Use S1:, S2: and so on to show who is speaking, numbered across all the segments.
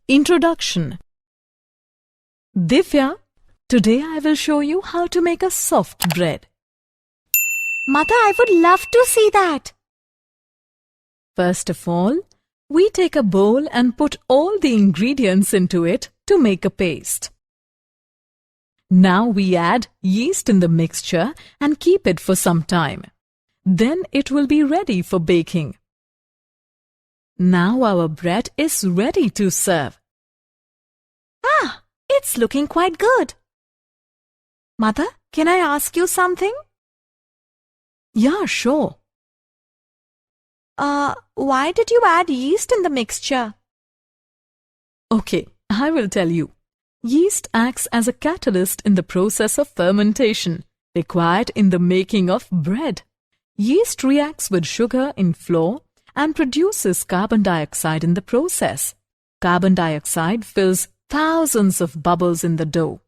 S1: Introduction. Divya, today I will show you how to make a soft bread.
S2: Mother, I would love to see that.
S1: First of all, we take a bowl and put all the ingredients into it to make a paste. Now we add yeast in the mixture and keep it for some time. Then it will be ready for baking. Now our bread is ready to serve.
S2: Ah, it's looking quite good. Mother, can I ask you something?
S1: Yeah, sure.
S2: Why did you add yeast in the mixture?
S1: Okay, I will tell you. Yeast acts as a catalyst in the process of fermentation required in the making of bread. Yeast reacts with sugar in flour and produces carbon dioxide in the process. Carbon dioxide fills thousands of bubbles in the dough.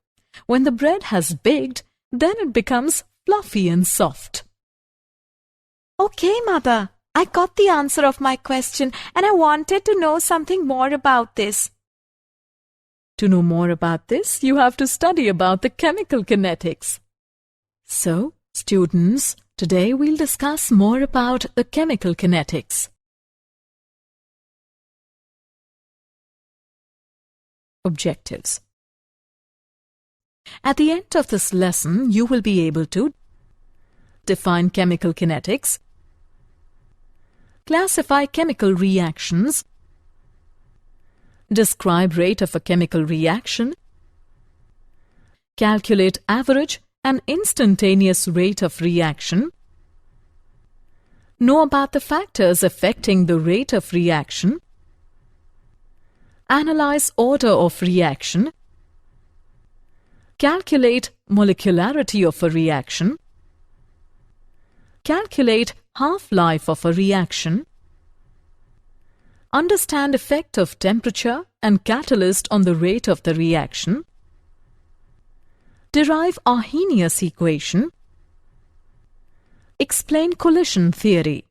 S1: When the bread has baked, then it becomes fluffy and soft.
S2: Okay, Mother. I got the answer of my question and I wanted to know something more about this.
S1: To know more about this, you have to study about the chemical kinetics. So, students, today we'll discuss more about the chemical kinetics. Objectives. At the end of this lesson, you will be able to define chemical kinetics, classify chemical reactions, describe rate of a chemical reaction, calculate average and instantaneous rate of reaction, know about the factors affecting the rate of reaction, analyze order of reaction, calculate molecularity of a reaction, calculate half-life of a reaction, understand effect of temperature and catalyst on the rate of the reaction, derive Arrhenius equation, explain collision theory.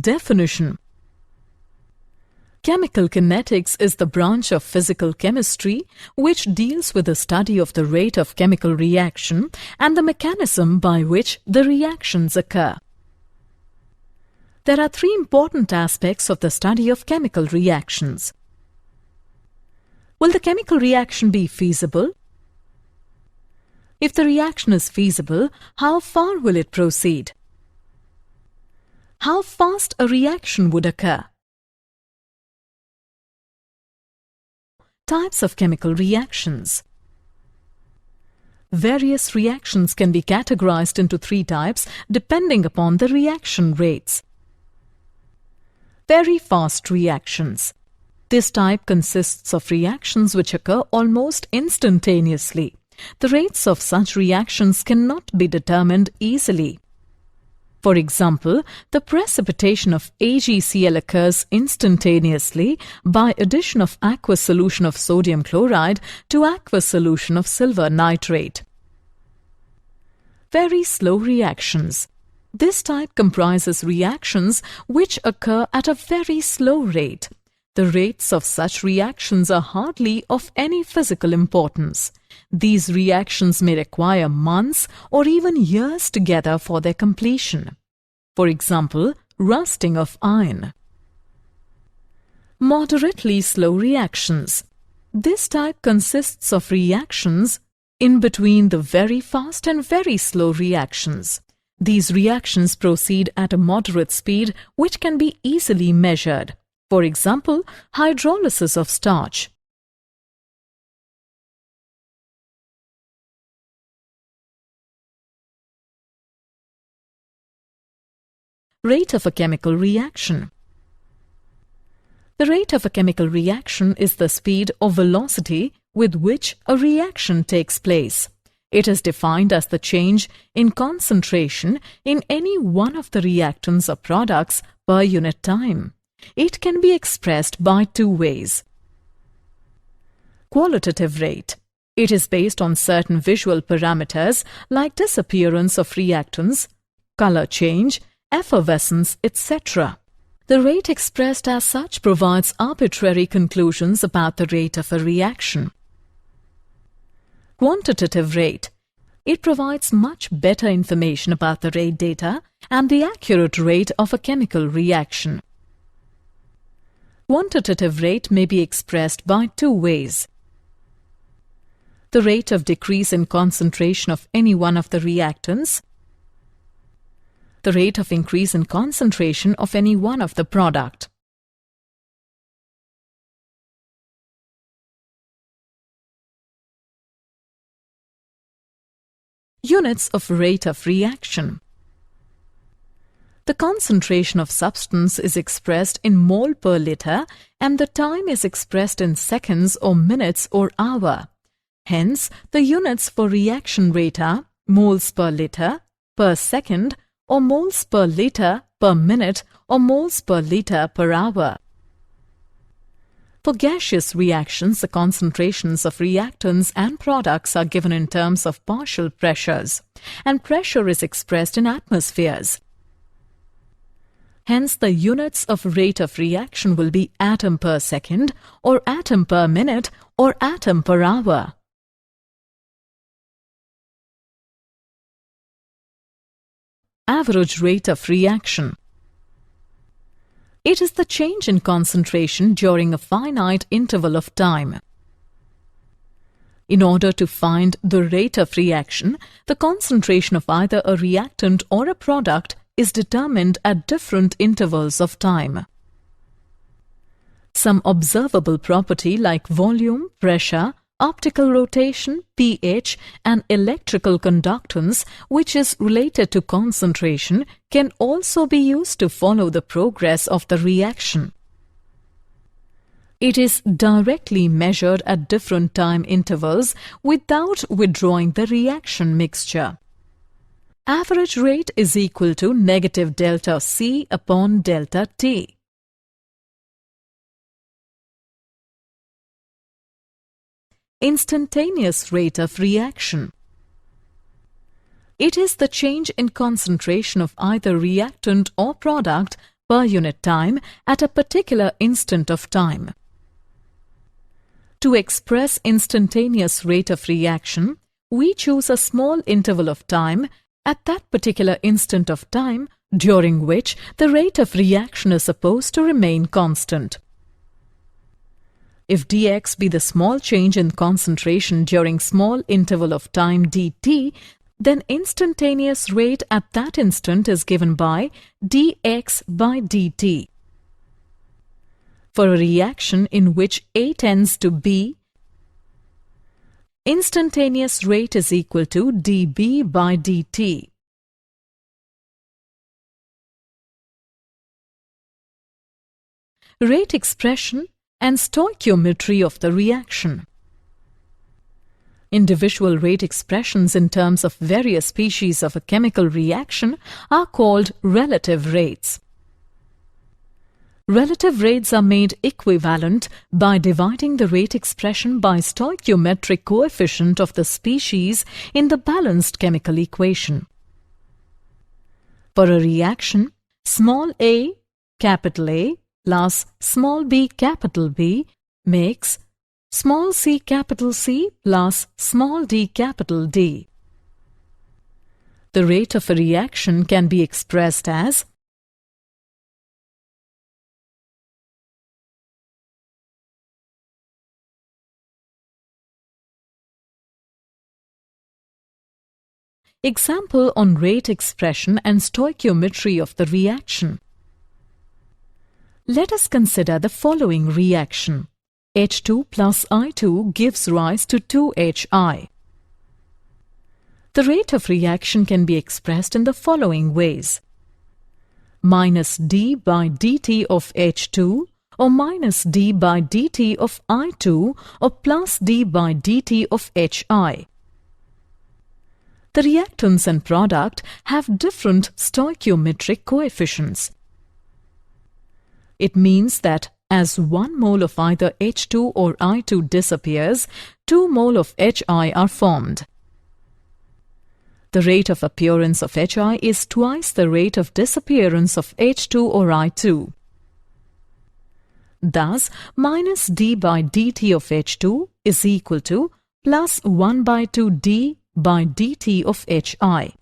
S1: Definition. Chemical kinetics is the branch of physical chemistry which deals with the study of the rate of chemical reaction and the mechanism by which the reactions occur. There are three important aspects of the study of chemical reactions. Will the chemical reaction be feasible? If the reaction is feasible, how far will it proceed? How fast a reaction would occur? Types of chemical reactions. Various reactions can be categorized into three types depending upon the reaction rates. Very fast reactions. This type consists of reactions which occur almost instantaneously. The rates of such reactions cannot be determined easily. For example, the precipitation of AgCl occurs instantaneously by addition of aqueous solution of sodium chloride to aqueous solution of silver nitrate. Very slow reactions. This type comprises reactions which occur at a very slow rate. The rates of such reactions are hardly of any physical importance. These reactions may require months or even years together for their completion. For example, rusting of iron. Moderately slow reactions. This type consists of reactions in between the very fast and very slow reactions. These reactions proceed at a moderate speed which can be easily measured. For example, hydrolysis of starch. Rate of a chemical reaction. The rate of a chemical reaction is the speed or velocity with which a reaction takes place. It is defined as the change in concentration in any one of the reactants or products per unit time. It can be expressed by two ways. Qualitative rate. It is based on certain visual parameters like disappearance of reactants, color change, effervescence, etc. The rate expressed as such provides arbitrary conclusions about the rate of a reaction. Quantitative rate. It provides much better information about the rate data and the accurate rate of a chemical reaction. Quantitative rate may be expressed by two ways. The rate of decrease in concentration of any one of the reactants, the rate of increase in concentration of any one of the product. Units of rate of reaction. The concentration of substance is expressed in mole per liter and the time is expressed in seconds or minutes or hour. Hence, the units for reaction rate are moles per liter, per second, or moles per liter per minute, or moles per liter per hour. For gaseous reactions, the concentrations of reactants and products are given in terms of partial pressures, and pressure is expressed in atmospheres. Hence, the units of rate of reaction will be atom per second, or atom per minute, or atom per hour. Average rate of reaction. It is the change in concentration during a finite interval of time. In order to find the rate of reaction, the concentration of either a reactant or a product is determined at different intervals of time. Some observable property like volume, pressure, optical rotation, pH, and electrical conductance, which is related to concentration, can also be used to follow the progress of the reaction. It is directly measured at different time intervals without withdrawing the reaction mixture. Average rate is equal to negative delta C upon delta T. Instantaneous rate of reaction. It is the change in concentration of either reactant or product per unit time at a particular instant of time. To express instantaneous rate of reaction, we choose a small interval of time at that particular instant of time during which the rate of reaction is supposed to remain constant. If dx be the small change in concentration during small interval of time dt, then instantaneous rate at that instant is given by dx by dt. For a reaction in which A tends to B, instantaneous rate is equal to dB by dt. Rate expression and stoichiometry of the reaction. Individual rate expressions in terms of various species of a chemical reaction are called relative rates. Relative rates are made equivalent by dividing the rate expression by stoichiometric coefficient of the species in the balanced chemical equation. For a reaction, small a, capital A, plus small b capital B makes small c capital C plus small d capital D. The rate of a reaction can be expressed as Example on rate expression and stoichiometry of the reaction. Let us consider the following reaction. H2 plus I2 gives rise to 2HI. The rate of reaction can be expressed in the following ways. Minus d by dt of H2 or minus d by dt of I2 or plus d by dt of HI. The reactants and product have different stoichiometric coefficients. It means that as 1 mole of either H2 or I2 disappears, 2 mole of HI are formed. The rate of appearance of HI is twice the rate of disappearance of H2 or I2. Thus, minus d by dt of H2 is equal to plus 1 by 2 d by dt of HI.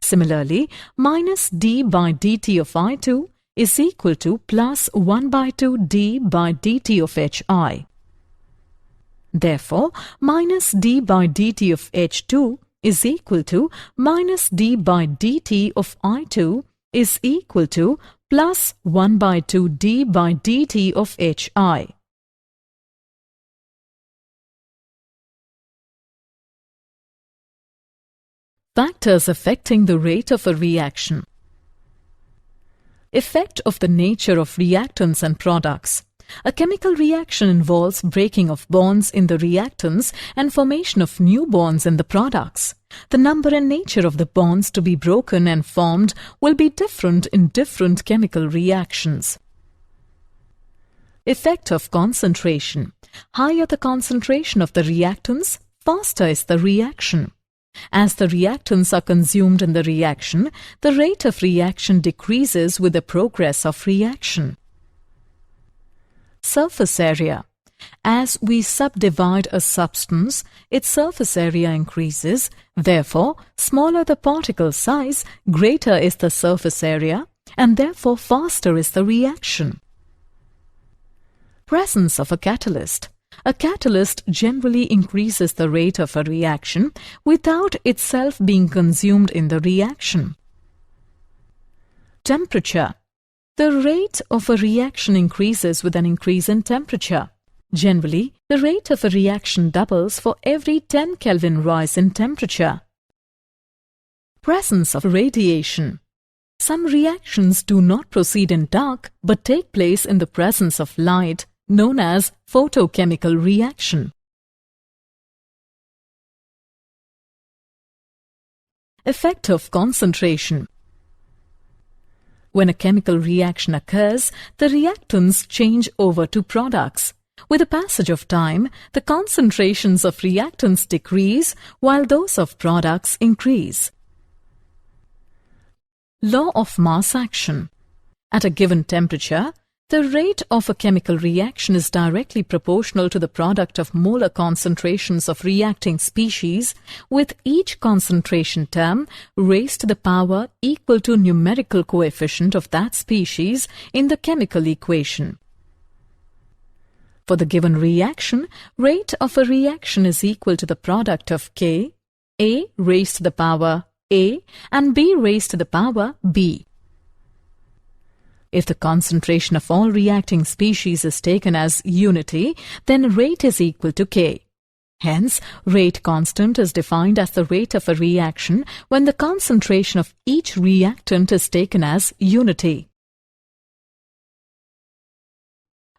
S1: Similarly, minus d by dt of I2 is equal to plus 1 by 2 d by dt of HI. Therefore, minus d by dt of H2 is equal to minus d by dt of I2 is equal to plus 1 by 2 d by dt of HI. Factors affecting the rate of a reaction. Effect of the nature of reactants and products. A chemical reaction involves breaking of bonds in the reactants and formation of new bonds in the products. The number and nature of the bonds to be broken and formed will be different in different chemical reactions. Effect of concentration. Higher the concentration of the reactants, faster is the reaction. As the reactants are consumed in the reaction, the rate of reaction decreases with the progress of reaction. Surface area. As we subdivide a substance, its surface area increases. Therefore, smaller the particle size, greater is the surface area, and therefore faster is the reaction. Presence of a catalyst. A catalyst generally increases the rate of a reaction without itself being consumed in the reaction. Temperature. The rate of a reaction increases with an increase in temperature. Generally, the rate of a reaction doubles for every 10 Kelvin rise in temperature. Presence of radiation. Some reactions do not proceed in dark but take place in the presence of light, known as photochemical reaction. Effect of concentration. When a chemical reaction occurs, the reactants change over to products. With the passage of time, the concentrations of reactants decrease while those of products increase. Law of mass action. At a given temperature, the rate of a chemical reaction is directly proportional to the product of molar concentrations of reacting species, with each concentration term raised to the power equal to numerical coefficient of that species in the chemical equation. For the given reaction, rate of a reaction is equal to the product of K, A raised to the power A, and B raised to the power B. If the concentration of all reacting species is taken as unity, then rate is equal to K. Hence, rate constant is defined as the rate of a reaction when the concentration of each reactant is taken as unity.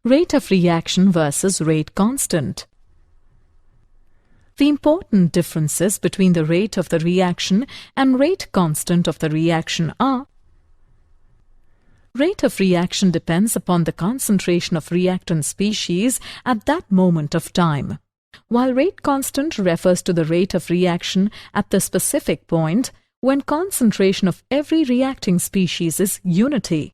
S1: Rate of reaction versus rate constant. The important differences between the rate of the reaction and rate constant of the reaction are: rate of reaction depends upon the concentration of reactant species at that moment of time, while rate constant refers to the rate of reaction at the specific point when concentration of every reacting species is unity.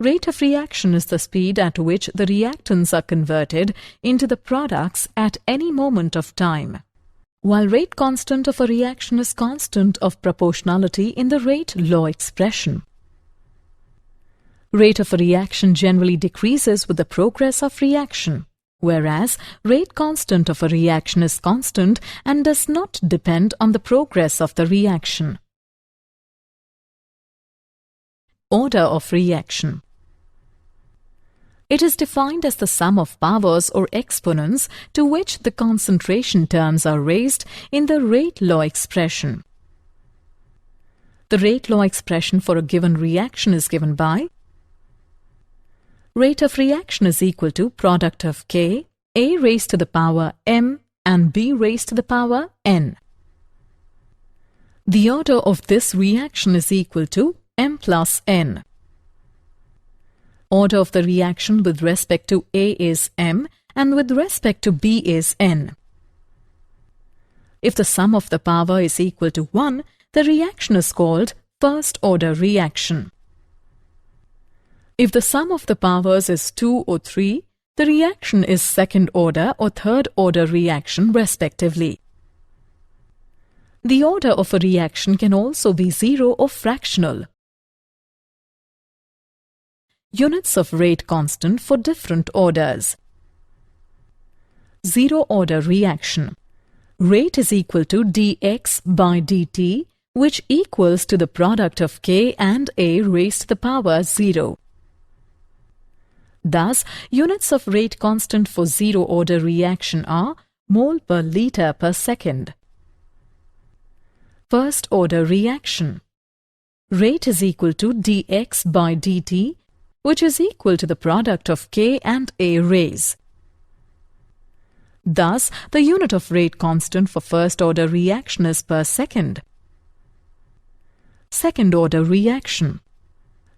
S1: Rate of reaction is the speed at which the reactants are converted into the products at any moment of time, while rate constant of a reaction is constant of proportionality in the rate law expression. Rate of a reaction generally decreases with the progress of reaction, whereas rate constant of a reaction is constant and does not depend on the progress of the reaction. Order of reaction. It is defined as the sum of powers or exponents to which the concentration terms are raised in the rate law expression. The rate law expression for a given reaction is given by: rate of reaction is equal to product of K, A raised to the power M and B raised to the power N. The order of this reaction is equal to M plus N. Order of the reaction with respect to A is m and with respect to B is n. If the sum of the power is equal to 1, the reaction is called first-order reaction. If the sum of the powers is 2 or 3, the reaction is second-order or third-order reaction respectively. The order of a reaction can also be 0 or fractional. Units of rate constant for different orders. Zero-order reaction. Rate is equal to dx by dt, which equals to the product of K and A raised to the power 0. Thus, units of rate constant for zero-order reaction are mole per liter per second. First-order reaction. Rate is equal to dx by dt, which is equal to the product of K and A raise. Thus, the unit of rate constant for first-order reaction is per second. Second-order reaction.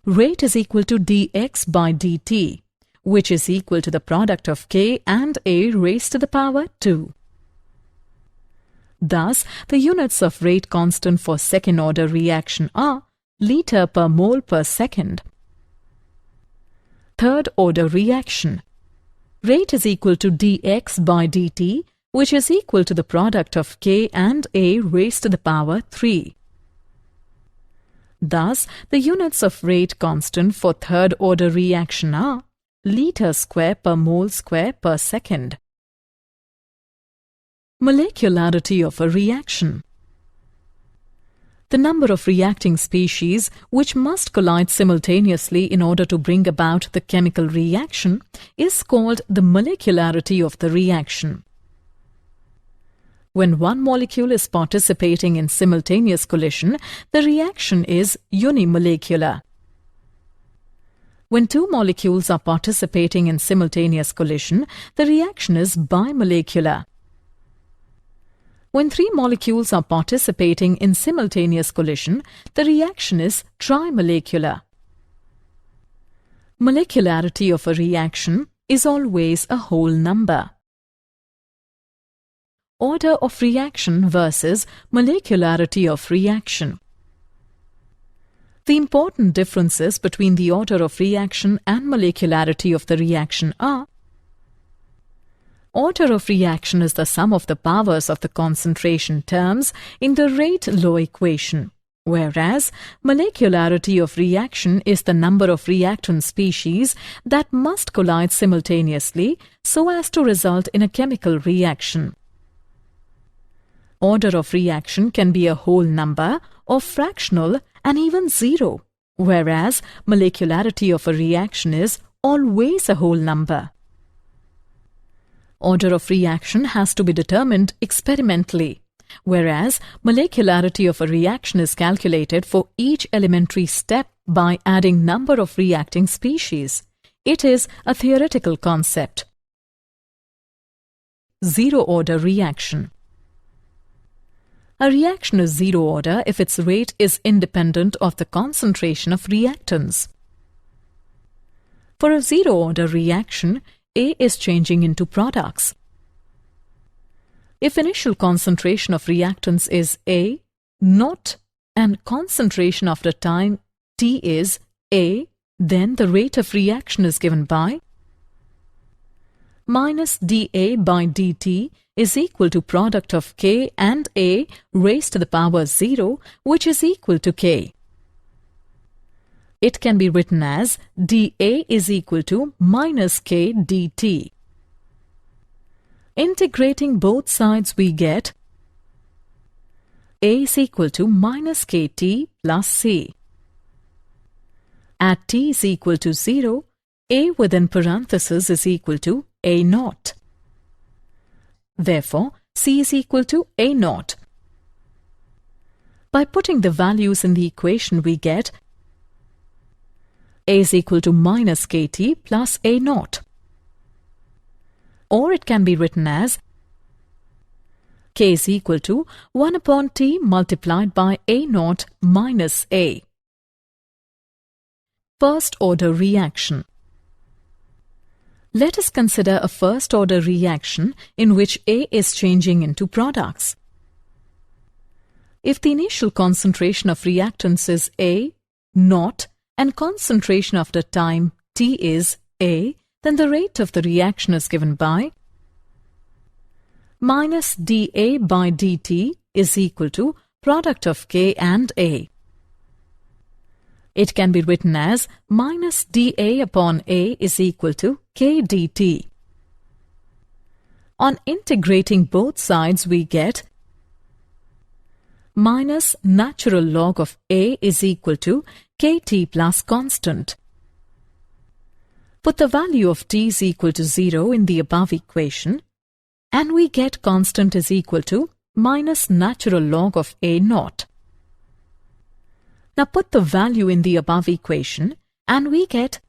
S1: Rate is equal to dx by dt, which is equal to the product of K and A raised to the power 2. Thus, the units of rate constant for second-order reaction are liter per mole per second. Third-order reaction. Rate is equal to dx by dt, which is equal to the product of K and A raised to the power 3. Thus, the units of rate constant for third-order reaction are liter square per mole square per second. Molecularity of a reaction. The number of reacting species which must collide simultaneously in order to bring about the chemical reaction is called the molecularity of the reaction. When one molecule is participating in simultaneous collision, the reaction is unimolecular. When two molecules are participating in simultaneous collision, the reaction is bimolecular. When three molecules are participating in simultaneous collision, the reaction is trimolecular. Molecularity of a reaction is always a whole number. Order of reaction versus molecularity of reaction. The important differences between the order of reaction and molecularity of the reaction are: order of reaction is the sum of the powers of the concentration terms in the rate law equation, whereas molecularity of reaction is the number of reactant species that must collide simultaneously so as to result in a chemical reaction. Order of reaction can be a whole number or fractional and even 0, whereas molecularity of a reaction is always a whole number. Order of reaction has to be determined experimentally, whereas molecularity of a reaction is calculated for each elementary step by adding number of reacting species. It is a theoretical concept. Zero-order reaction. A reaction is zero-order if its rate is independent of the concentration of reactants. For a zero-order reaction, A is changing into products. If initial concentration of reactants is A, naught, and concentration after time T is A, then the rate of reaction is given by minus dA by dt is equal to product of K and A raised to the power 0, which is equal to K. It can be written as dA is equal to minus K dt. Integrating both sides, we get A is equal to minus KT plus C. At T is equal to 0, A within parenthesis is equal to A naught. Therefore, C is equal to A naught. By putting the values in the equation, we get A is equal to minus KT plus A naught. Or it can be written as K is equal to 1 upon T multiplied by A naught minus A. First order reaction. Let us consider a first-order reaction in which A is changing into products. If the initial concentration of reactants is A, naught, and concentration after time T is A, then the rate of the reaction is given by minus dA by dt is equal to product of K and A. It can be written as minus dA upon A is equal to K dt. On integrating both sides, we get minus natural log of A is equal to Kt plus constant. Put the value of T is equal to 0 in the above equation, and we get constant is equal to minus natural log of A naught. Now put the value in the above equation, and we get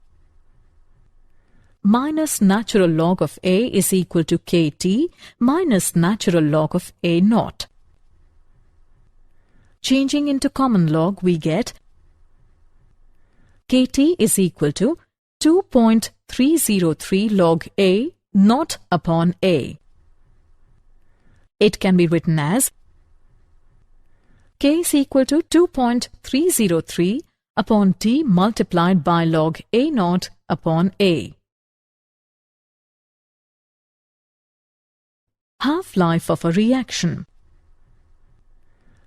S1: minus natural log of A is equal to Kt minus natural log of A naught. Changing into common log, we get Kt is equal to 2.303 log A naught upon A. It can be written as K is equal to 2.303 upon T multiplied by log A naught upon A. Half-life of a reaction.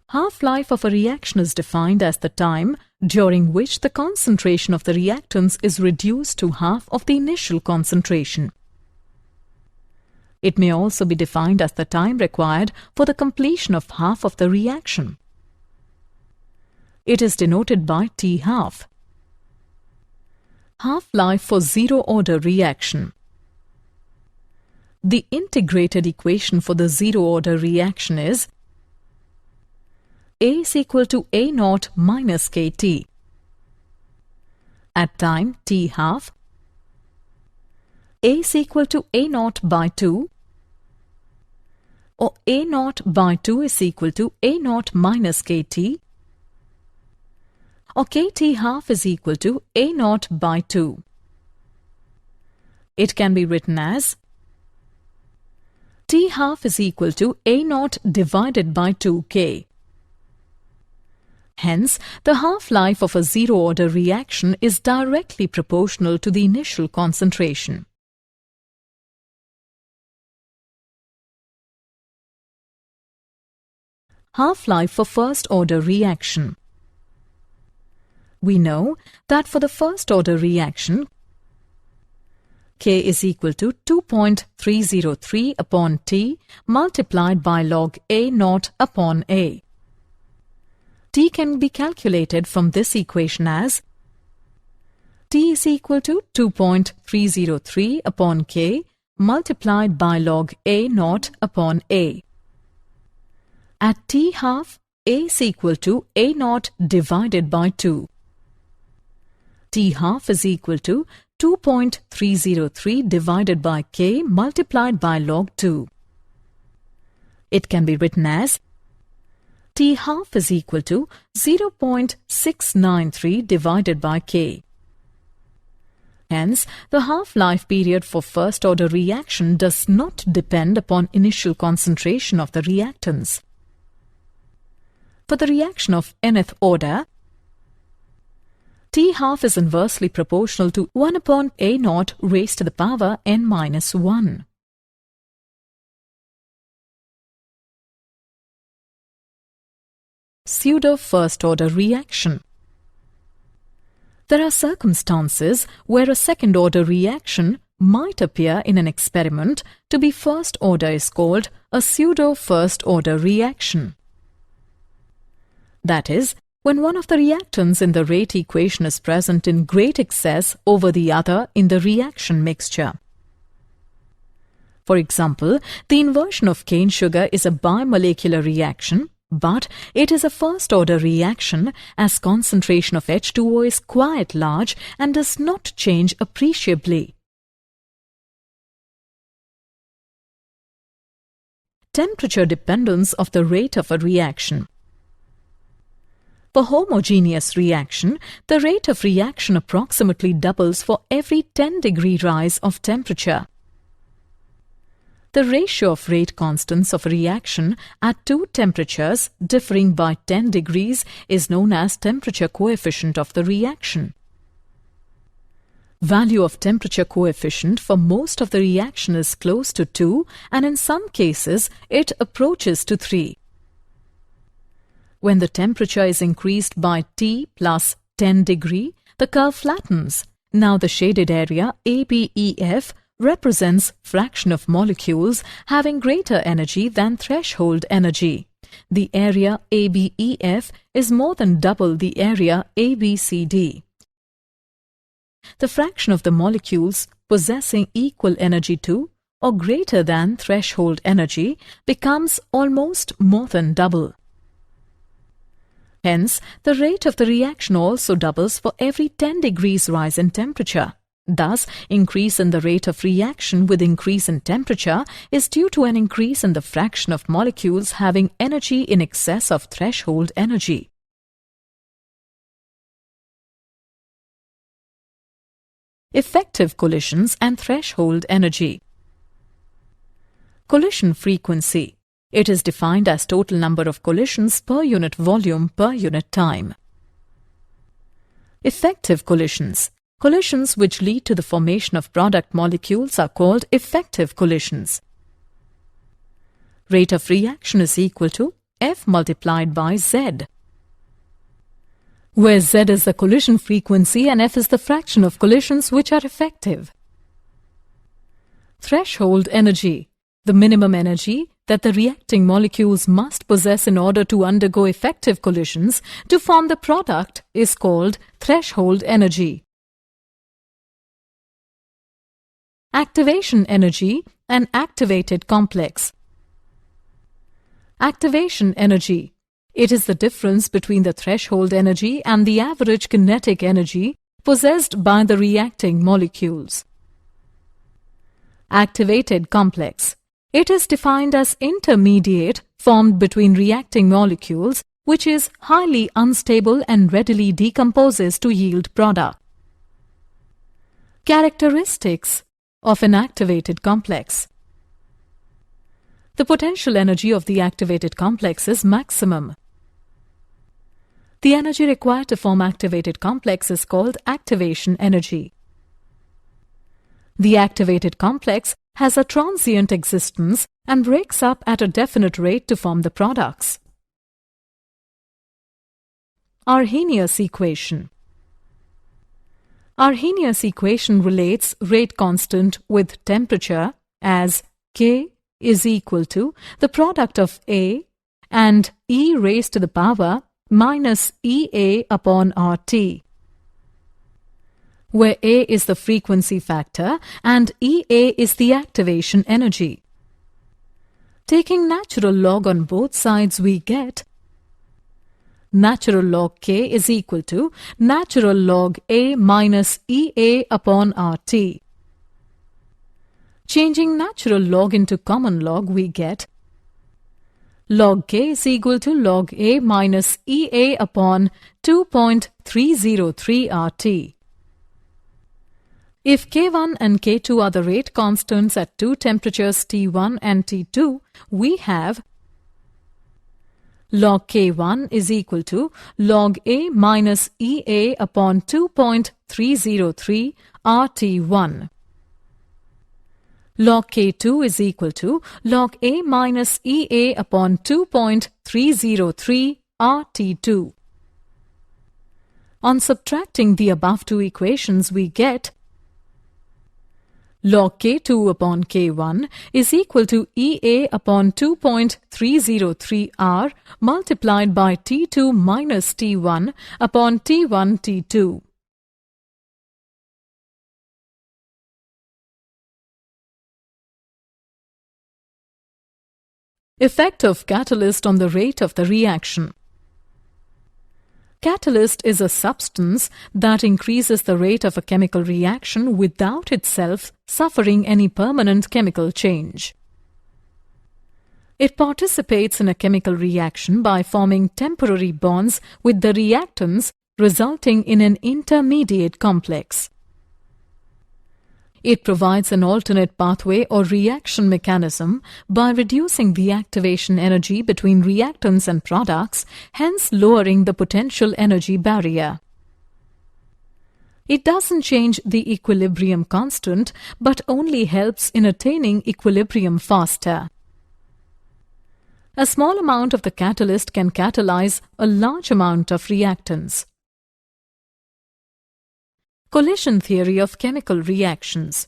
S1: Half-life of a reaction is defined as the time during which the concentration of the reactants is reduced to half of the initial concentration. It may also be defined as the time required for the completion of half of the reaction. It is denoted by T half. Half-life for zero-order reaction. The integrated equation for the zero-order reaction is A is equal to A naught minus Kt. At time T half, A is equal to A naught by 2, or A naught by 2 is equal to A naught minus Kt, or Kt half is equal to A naught by 2. It can be written as T half is equal to A naught divided by 2K. Hence, the half-life of a zero-order reaction is directly proportional to the initial concentration. Half-life for first-order reaction. We know that for the first-order reaction, K is equal to 2.303 upon T multiplied by log A naught upon A. T can be calculated from this equation as T is equal to 2.303 upon K multiplied by log A naught upon A. At T half, A is equal to A naught divided by 2. T half is equal to 2.303 divided by K multiplied by log 2. It can be written as T half is equal to 0.693 divided by K. Hence, the half-life period for first-order reaction does not depend upon initial concentration of the reactants. For the reaction of nth order, T half is inversely proportional to 1 upon A naught raised to the power n minus 1. Pseudo first-order reaction. There are circumstances where a second-order reaction might appear in an experiment to be first-order is called a pseudo first-order reaction. That is, when one of the reactants in the rate equation is present in great excess over the other in the reaction mixture. For example, the inversion of cane sugar is a bimolecular reaction, but it is a first-order reaction as concentration of H2O is quite large and does not change appreciably. Temperature dependence of the rate of a reaction. For homogeneous reaction, the rate of reaction approximately doubles for every 10-degree rise of temperature. The ratio of rate constants of a reaction at two temperatures differing by 10 degrees is known as temperature coefficient of the reaction. Value of temperature coefficient for most of the reaction is close to 2, and in some cases it approaches to 3. When the temperature is increased by T plus 10 degree, the curve flattens. Now the shaded area ABEF represents fraction of molecules having greater energy than threshold energy. The area ABEF is more than double the area ABCD. The fraction of the molecules possessing equal energy to or greater than threshold energy becomes almost more than double. Hence, the rate of the reaction also doubles for every 10 degrees rise in temperature. Thus, increase in the rate of reaction with increase in temperature is due to an increase in the fraction of molecules having energy in excess of threshold energy. Effective collisions and threshold energy. Collision frequency. It is defined as total number of collisions per unit volume per unit time. Effective collisions. Collisions which lead to the formation of product molecules are called effective collisions. Rate of reaction is equal to F multiplied by Z, where Z is the collision frequency and F is the fraction of collisions which are effective. Threshold energy. The minimum energy that the reacting molecules must possess in order to undergo effective collisions to form the product is called threshold energy. Activation energy and activated complex. Activation energy. It is the difference between the threshold energy and the average kinetic energy possessed by the reacting molecules. Activated complex. It is defined as intermediate formed between reacting molecules which is highly unstable and readily decomposes to yield product. Characteristics of an activated complex. The potential energy of the activated complex is maximum. The energy required to form activated complex is called activation energy. The activated complex has a transient existence and breaks up at a definite rate to form the products. Arrhenius Equation. Arrhenius Equation relates rate constant with temperature as K is equal to the product of A and e raised to the power minus EA upon RT, where A is the frequency factor and EA is the activation energy. Taking natural log on both sides, we get natural log K is equal to natural log A minus EA upon RT. Changing natural log into common log, we get log K is equal to log A minus EA upon 2.303 RT. If K1 and K2 are the rate constants at two temperatures T1 and T2, we have log K1 is equal to log A minus EA upon 2.303 RT1. Log K2 is equal to log A minus EA upon 2.303 RT2. On subtracting the above two equations, we get log K2 upon K1 is equal to EA upon 2.303 R multiplied by T2 minus T1 upon T1 T2. Effect of catalyst on the rate of the reaction. Catalyst is a substance that increases the rate of a chemical reaction without itself suffering any permanent chemical change. It participates in a chemical reaction by forming temporary bonds with the reactants, resulting in an intermediate complex. It provides an alternate pathway or reaction mechanism by reducing the activation energy between reactants and products, hence lowering the potential energy barrier. It doesn't change the equilibrium constant, but only helps in attaining equilibrium faster. A small amount of the catalyst can catalyze a large amount of reactants. Collision theory of chemical reactions.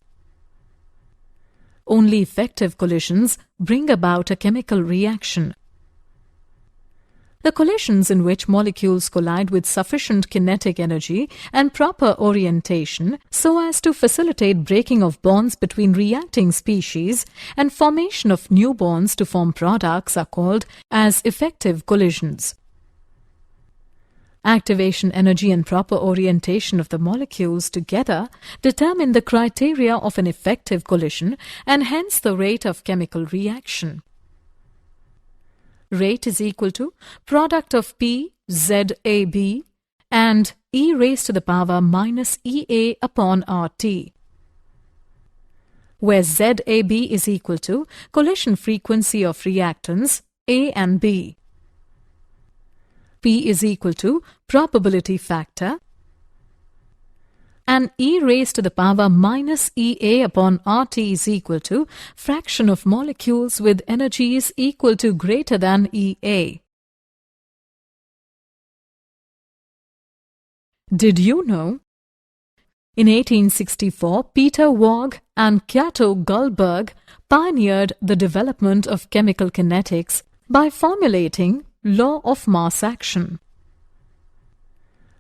S1: Only effective collisions bring about a chemical reaction. The collisions in which molecules collide with sufficient kinetic energy and proper orientation so as to facilitate breaking of bonds between reacting species and formation of new bonds to form products are called as effective collisions. Activation energy and proper orientation of the molecules together determine the criteria of an effective collision and hence the rate of chemical reaction. Rate is equal to product of P ZAB and e raised to the power minus EA upon RT, where ZAB is equal to collision frequency of reactants A and B. P is equal to probability factor, and e raised to the power minus EA upon RT is equal to fraction of molecules with energies equal to greater than EA. Did you know? In 1864, Peter Waugh and Cato Gullberg pioneered the development of chemical kinetics by formulating law of mass action.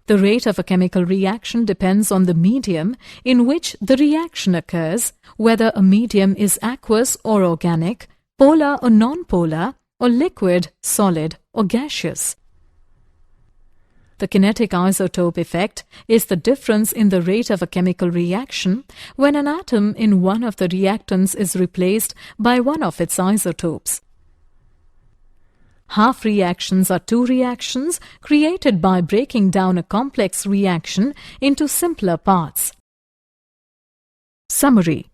S1: The rate of a chemical reaction depends on the medium in which the reaction occurs, whether a medium is aqueous or organic, polar or non-polar, or liquid, solid, or gaseous. The kinetic isotope effect is the difference in the rate of a chemical reaction when an atom in one of the reactants is replaced by one of its isotopes. Half reactions are two reactions created by breaking down a complex reaction into simpler parts. Summary.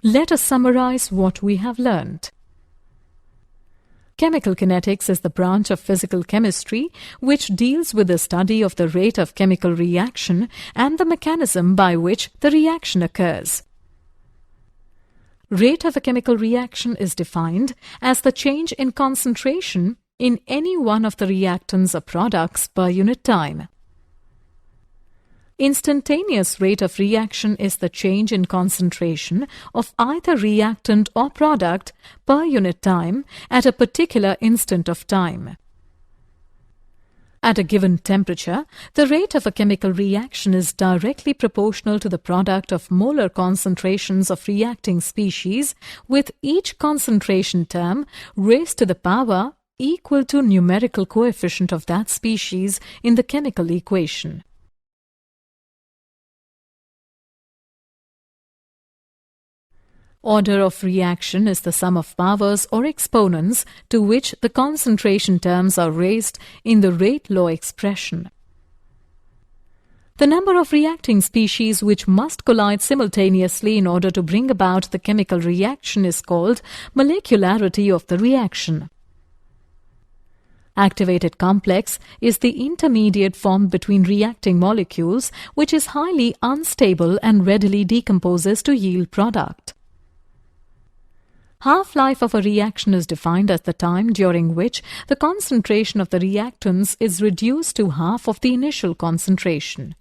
S1: Let us summarize what we have learned. Chemical kinetics is the branch of physical chemistry which deals with the study of the rate of chemical reaction and the mechanism by which the reaction occurs. Rate of a chemical reaction is defined as the change in concentration in any one of the reactants or products per unit time. Instantaneous rate of reaction is the change in concentration of either reactant or product per unit time at a particular instant of time. At a given temperature, the rate of a chemical reaction is directly proportional to the product of molar concentrations of reacting species, with each concentration term raised to the power equal to numerical coefficient of that species in the chemical equation. Order of reaction is the sum of powers or exponents to which the concentration terms are raised in the rate law expression. The number of reacting species which must collide simultaneously in order to bring about the chemical reaction is called molecularity of the reaction. Activated complex is the intermediate formed between reacting molecules which is highly unstable and readily decomposes to yield product. Half-life of a reaction is defined as the time during which the concentration of the reactants is reduced to half of the initial concentration.